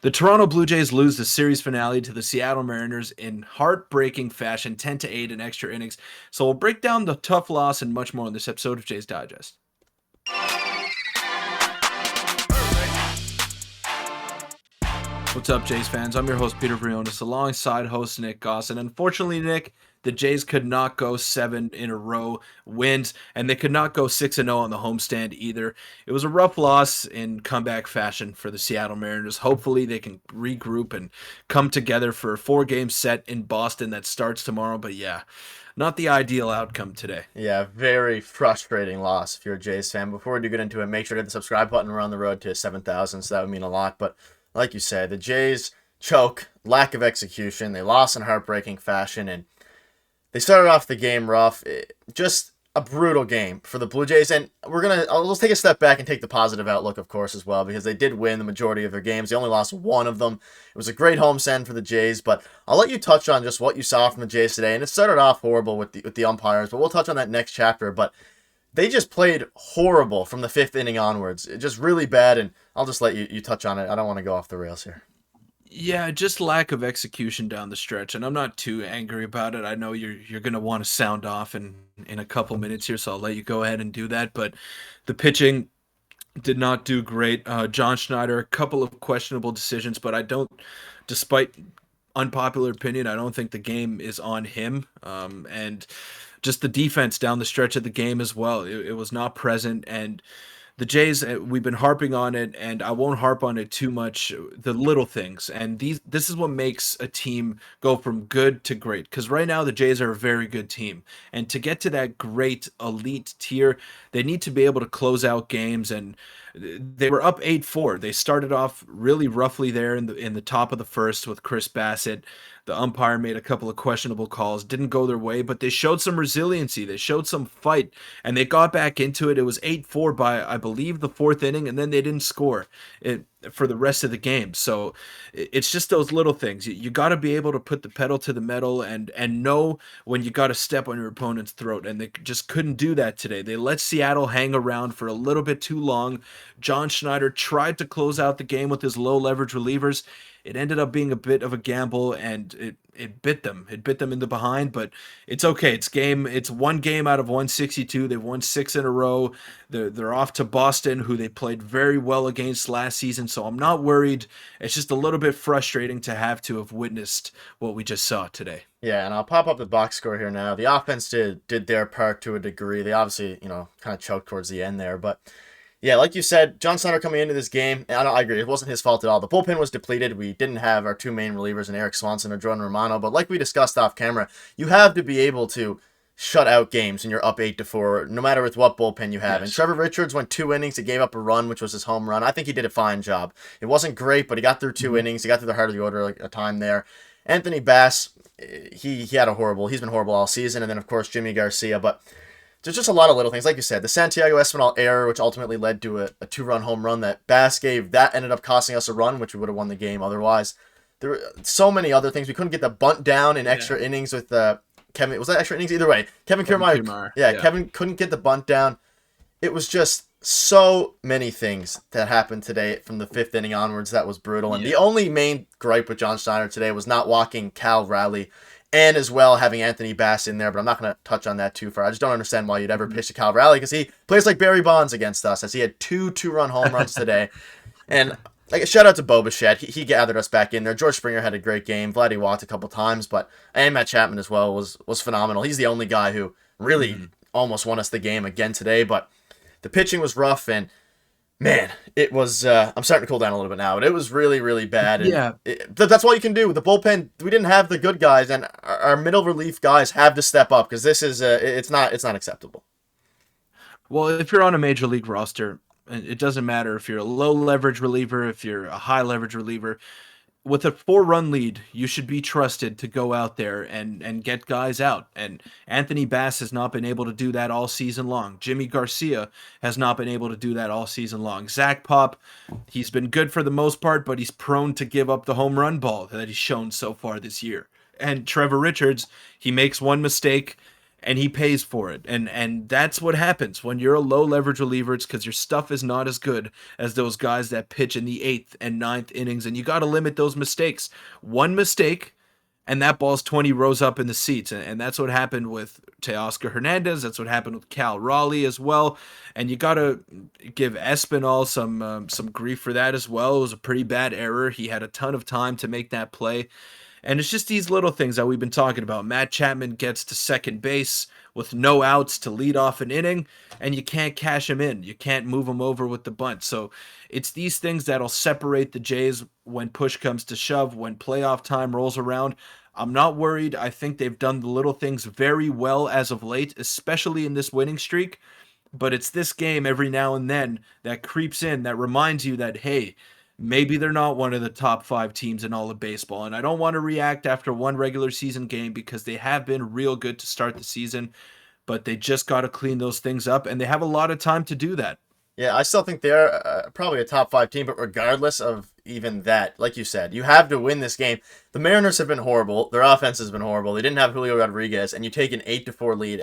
The Toronto Blue Jays lose the series finale to the Seattle Mariners in heartbreaking fashion, 10-8 in extra innings. So we'll break down the tough loss and much more in this episode of Jays Digest. What's up, Jays fans? I'm your host, Peter Vryonis, alongside host Nick Gosse. And unfortunately, Nick, the Jays could not go 7 in a row wins, and they could not go 6-0 on the homestand either. It was a rough loss in comeback fashion for the Seattle Mariners. Hopefully, they can regroup and come together for a 4-game set in Boston that starts tomorrow. But yeah, not the ideal outcome today. Yeah, very frustrating loss if you're a Jays fan. Before we do get into it, make sure to hit the subscribe button. We're on the road to 7,000, so that would mean a lot. But like you said, the Jays choke, lack of execution. They lost in heartbreaking fashion, and they started off the game rough. Just a brutal game for the Blue Jays. And let's take a step back and take the positive outlook, of course, as well, because they did win the majority of their games. They only lost one of them. It was a great homestand for the Jays, but I'll let you touch on just what you saw from the Jays today. And it started off horrible with the umpires, but we'll touch on that next chapter. But they just played horrible from the fifth inning onwards. Just really bad, and I'll just let you touch on it. I don't want to go off the rails here. Yeah, just lack of execution down the stretch, and I'm not too angry about it. I know you're gonna want to sound off in a couple minutes here, so I'll let you go ahead and do that. But the pitching did not do great. John Schneider, a couple of questionable decisions, but I don't, despite unpopular opinion, I don't think the game is on him. And just the defense down the stretch of the game as well. It was not present, and the Jays, we've been harping on it, and I won't harp on it too much. The little things, and this is what makes a team go from good to great. Because right now the Jays are a very good team, and to get to that great elite tier, they need to be able to close out games. And they were up 8-4. They started off really roughly there in the top of the first with Chris Bassitt. The umpire made a couple of questionable calls, didn't go their way, but they showed some resiliency. They showed some fight, and they got back into it. It was 8-4 by, I believe, the fourth inning, and then they didn't score it for the rest of the game. So it's just those little things. You got to be able to put the pedal to the metal and know when you got to step on your opponent's throat, and they just couldn't do that today. They let Seattle hang around for a little bit too long. John Schneider tried to close out the game with his low leverage relievers. It ended up being a bit of a gamble, and it bit them. It bit them in the behind, but it's okay. It's one game out of 162. They've won 6 in a row. They're off to Boston, who they played very well against last season, so I'm not worried. It's just a little bit frustrating to have witnessed what we just saw today. Yeah, and I'll pop up the box score here now. The offense did their part to a degree. They obviously, kind of choked towards the end there, but yeah, like you said, John Snyder coming into this game, and I agree, it wasn't his fault at all. The bullpen was depleted. We didn't have our two main relievers in Eric Swanson or Jordan Romano, but like we discussed off camera, you have to be able to shut out games when you're up 8-4, no matter with what bullpen you have. Yes. And Trevor Richards went 2 innings. He gave up a run, which was his home run. I think he did a fine job. It wasn't great, but he got through 2 innings. He got through the heart of the order like a time there. Anthony Bass, he's been horrible all season, and then of course Jimmy Garcia, but there's just a lot of little things. Like you said, the Santiago Espinal error, which ultimately led to a 2-run home run that Bass gave, that ended up costing us a run, which we would have won the game otherwise. There were so many other things. We couldn't get the bunt down in extra innings with Kevin. Was that extra innings? Either way, Kevin Kiermaier. Yeah, Kevin couldn't get the bunt down. It was just so many things that happened today from the 5th inning onwards that was brutal. And the only main gripe with John Steiner today was not walking Cal Raleigh, and as well having Anthony Bass in there, but I'm not going to touch on that too far. I just don't understand why you'd ever pitch to Cal Raleigh, because he plays like Barry Bonds against us, as he had 2-run home runs today. And shout out to Bo Bichette. He gathered us back in there. George Springer had a great game. Vladdy walked a couple times, and Matt Chapman as well was phenomenal. He's the only guy who really almost won us the game again today, but the pitching was rough, and man, it was, I'm starting to cool down a little bit now, but it was really, really bad. And that's all you can do. The bullpen, we didn't have the good guys, and our middle relief guys have to step up, because this is, it's not acceptable. Well, if you're on a major league roster, it doesn't matter if you're a low leverage reliever, if you're a high leverage reliever. With a 4-run lead, you should be trusted to go out there and get guys out. And Anthony Bass has not been able to do that all season long. Jimmy Garcia has not been able to do that all season long. Zach Pop, he's been good for the most part, but he's prone to give up the home run ball that he's shown so far this year. And Trevor Richards, he makes one mistake, and he pays for it. And that's what happens when you're a low leverage reliever. It's because your stuff is not as good as those guys that pitch in the eighth and ninth innings, and you got to limit those mistakes. One mistake, and that ball's 20 rows up in the seats. And that's what happened with Teoscar Hernandez. That's what happened with Cal Raleigh as well. And you got to give Espinal some grief for that as well. It was a pretty bad error. He had a ton of time to make that play. And it's just these little things that we've been talking about. Matt Chapman gets to second base with no outs to lead off an inning, and you can't cash him in. You can't move him over with the bunt. So it's these things that'll separate the Jays when push comes to shove, when playoff time rolls around. I'm not worried. I think they've done the little things very well as of late, especially in this winning streak. But it's this game every now and then that creeps in that reminds you that, hey, maybe they're not one of the top five teams in all of baseball. And I don't want to react after one regular season game because they have been real good to start the season, but they just got to clean those things up, and they have a lot of time to do that. Yeah, I still think they're probably a top five team, but regardless of even that, like you said, you have to win this game. The Mariners have been horrible. Their offense has been horrible. They didn't have Julio Rodriguez, and you take an 8-4 lead.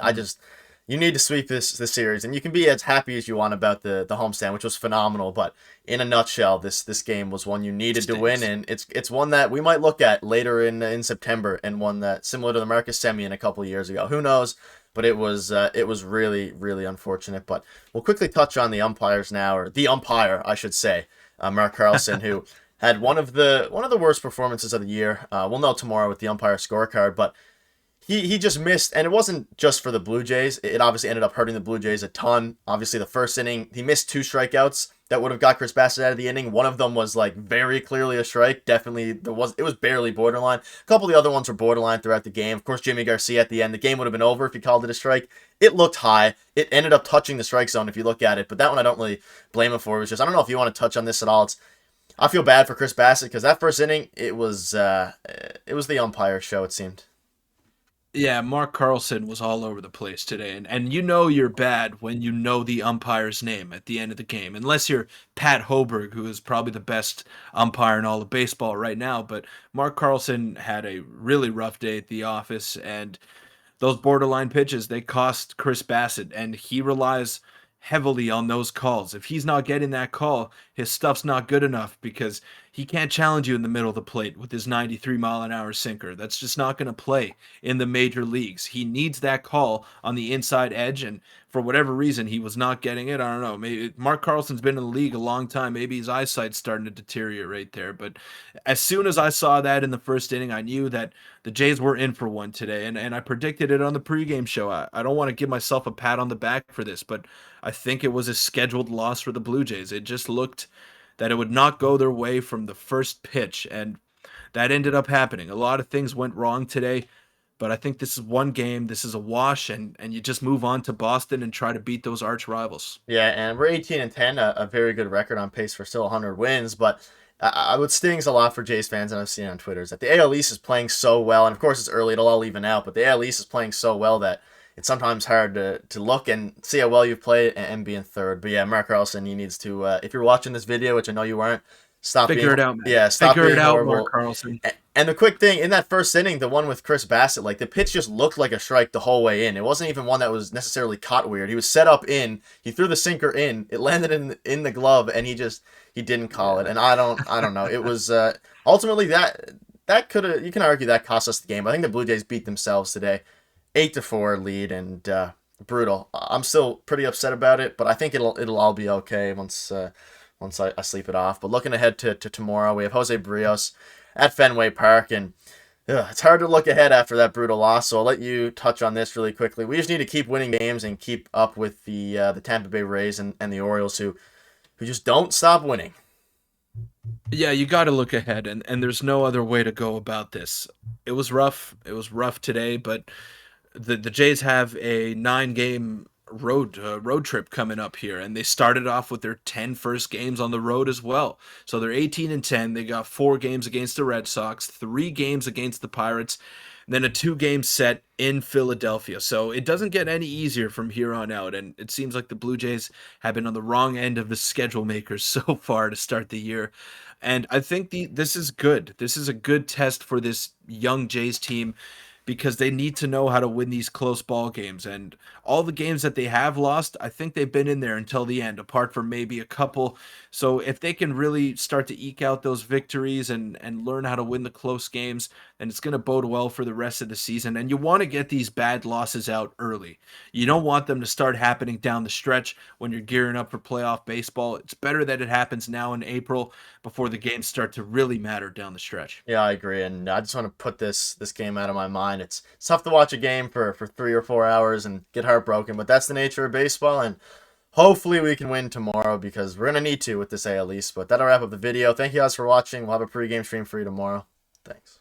You need to sweep this series, and you can be as happy as you want about the homestand, which was phenomenal. But in a nutshell, this game was one you needed to win, and it's one that we might look at later in September, and one that similar to the Marcus Semien a couple of years ago. Who knows? But it was really really unfortunate. But we'll quickly touch on the umpires now, or the umpire, I should say, Mark Carlson, who had one of the worst performances of the year. We'll know tomorrow with the umpire scorecard, but he just missed, and it wasn't just for the Blue Jays. It obviously ended up hurting the Blue Jays a ton. Obviously, the first inning, he missed two strikeouts that would have got Chris Bassitt out of the inning. One of them was like very clearly a strike. Definitely, it was barely borderline. A couple of the other ones were borderline throughout the game. Of course, Jimmy Garcia at the end, the game would have been over if he called it a strike. It looked high. It ended up touching the strike zone if you look at it, but that one I don't really blame him for. It was just, I don't know if you want to touch on this at all. I feel bad for Chris Bassitt because that first inning, it was the umpire show, it seemed. Yeah, Mark Carlson was all over the place today. And you know you're bad when you know the umpire's name at the end of the game. Unless you're Pat Hoberg, who is probably the best umpire in all of baseball right now. But Mark Carlson had a really rough day at the office, and those borderline pitches, they cost Chris Bassitt, and he relies heavily on those calls. If he's not getting that call, his stuff's not good enough because he can't challenge you in the middle of the plate with his 93-mile-an-hour sinker. That's just not going to play in the major leagues. He needs that call on the inside edge, and for whatever reason, he was not getting it. I don't know. Maybe Mark Carlson's been in the league a long time. Maybe his eyesight's starting to deteriorate there. But as soon as I saw that in the first inning, I knew that the Jays were in for one today, and I predicted it on the pregame show. I don't want to give myself a pat on the back for this, but I think it was a scheduled loss for the Blue Jays. It just looked that it would not go their way from the first pitch, and that ended up happening. A lot of things went wrong today, but I think this is one game. This is a wash, and you just move on to Boston and try to beat those arch rivals. Yeah, and we're 18-10, a very good record on pace for still 100 wins. But what stings a lot for Jays fans, and I've seen on Twitter, is that the AL East is playing so well, and of course it's early, it'll all even out, but the AL East is playing so well that it's sometimes hard to look and see how well you've played and be in third. But yeah, Mark Carlson, he needs to, if you're watching this video, which I know you weren't, stop Figure being, it out, man. yeah, stop Figure being it out, horrible. Mark Carlson. And the quick thing, in that first inning, the one with Chris Bassitt, like the pitch just looked like a strike the whole way in. It wasn't even one that was necessarily caught weird. He was set up in, he threw the sinker in, it landed in the glove, and he didn't call it. And I don't know. It was ultimately that could have, you can argue that cost us the game. I think the Blue Jays beat themselves today. 8-4 lead, and brutal. I'm still pretty upset about it, but I think it'll all be okay once I sleep it off. But looking ahead to tomorrow, we have Jose Barrios at Fenway Park, and it's hard to look ahead after that brutal loss. So I'll let you touch on this really quickly. We just need to keep winning games and keep up with the Tampa Bay Rays and the Orioles, who just don't stop winning. Yeah, you got to look ahead, and there's no other way to go about this. It was rough. It was rough today, but the Jays have a 9-game road trip coming up here, and they started off with their 10 first games on the road as well. So they're 18-10. They got 4 games against the Red Sox, 3 games against the Pirates, and then a 2-game set in Philadelphia. So it doesn't get any easier from here on out, and it seems like the Blue Jays have been on the wrong end of the schedule makers so far to start the year. And I think this is good. This is a good test for this young Jays team because they need to know how to win these close ball games. And all the games that they have lost, I think they've been in there until the end, apart from maybe a couple. So if they can really start to eke out those victories and learn how to win the close games, then it's going to bode well for the rest of the season. And you want to get these bad losses out early. You don't want them to start happening down the stretch when you're gearing up for playoff baseball. It's better that it happens now in April before the games start to really matter down the stretch. Yeah, I agree, and I just want to put this game out of my mind. It's tough to watch a game for 3 or 4 hours and get heartbroken, but that's the nature of baseball, and hopefully we can win tomorrow because we're gonna need to with this AL East. But that'll wrap up the video. Thank you guys for watching. We'll have a pregame stream for you tomorrow. Thanks.